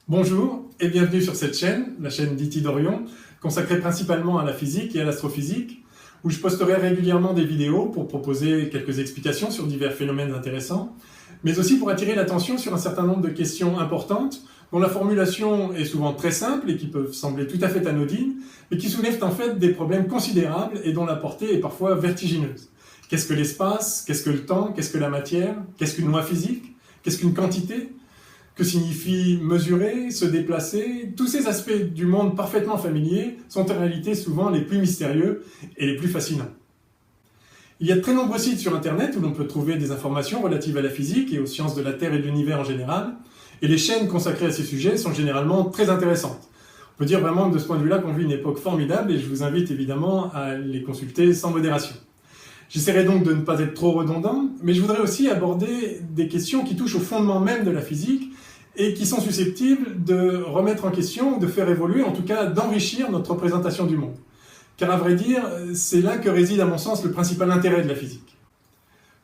Bonjour et bienvenue sur cette chaîne, la chaîne d'IT d'Orion, consacrée principalement à la physique et à l'astrophysique, où je posterai régulièrement des vidéos pour proposer quelques explications sur divers phénomènes intéressants, mais aussi pour attirer l'attention sur un certain nombre de questions importantes, dont la formulation est souvent très simple et qui peuvent sembler tout à fait anodines, mais qui soulèvent en fait des problèmes considérables et dont la portée est parfois vertigineuse. Qu'est-ce que l'espace? Qu'est-ce que le temps? Qu'est-ce que la matière? Qu'est-ce qu'une loi physique? Qu'est-ce qu'une quantité? Que signifie mesurer, se déplacer? Tous ces aspects du monde parfaitement familiers sont en réalité souvent les plus mystérieux et les plus fascinants. Il y a de très nombreux sites sur Internet où l'on peut trouver des informations relatives à la physique et aux sciences de la Terre et de l'univers en général, et les chaînes consacrées à ces sujets sont généralement très intéressantes. On peut dire vraiment que de ce point de vue-là qu'on vit une époque formidable et je vous invite évidemment à les consulter sans modération. J'essaierai donc de ne pas être trop redondant, mais je voudrais aussi aborder des questions qui touchent au fondement même de la physique et qui sont susceptibles de remettre en question ou de faire évoluer, en tout cas d'enrichir notre représentation du monde. Car à vrai dire, c'est là que réside à mon sens le principal intérêt de la physique.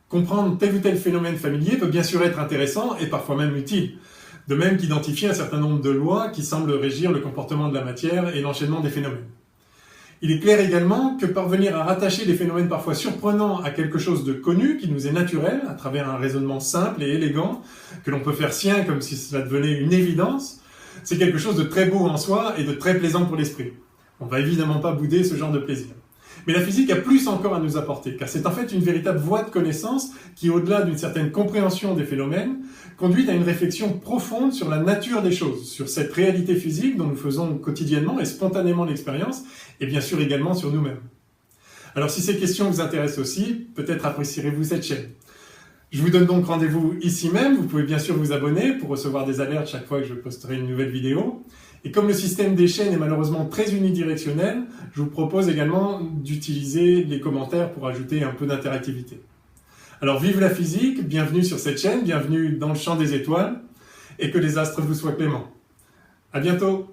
Comprendre tel ou tel phénomène familier peut bien sûr être intéressant et parfois même utile, de même qu'identifier un certain nombre de lois qui semblent régir le comportement de la matière et l'enchaînement des phénomènes. Il est clair également que parvenir à rattacher des phénomènes parfois surprenants à quelque chose de connu, qui nous est naturel, à travers un raisonnement simple et élégant, que l'on peut faire sien comme si cela devenait une évidence, c'est quelque chose de très beau en soi et de très plaisant pour l'esprit. On ne va évidemment pas bouder ce genre de plaisir. Mais la physique a plus encore à nous apporter, car c'est en fait une véritable voie de connaissance qui, au-delà d'une certaine compréhension des phénomènes, conduit à une réflexion profonde sur la nature des choses, sur cette réalité physique dont nous faisons quotidiennement et spontanément l'expérience, et bien sûr également sur nous-mêmes. Alors si ces questions vous intéressent aussi, peut-être apprécierez-vous cette chaîne. Je vous donne donc rendez-vous ici même, vous pouvez bien sûr vous abonner pour recevoir des alertes chaque fois que je posterai une nouvelle vidéo. Et comme le système des chaînes est malheureusement très unidirectionnel, je vous propose également d'utiliser les commentaires pour ajouter un peu d'interactivité. Alors vive la physique, bienvenue sur cette chaîne, bienvenue dans le champ des étoiles, et que les astres vous soient cléments. À bientôt!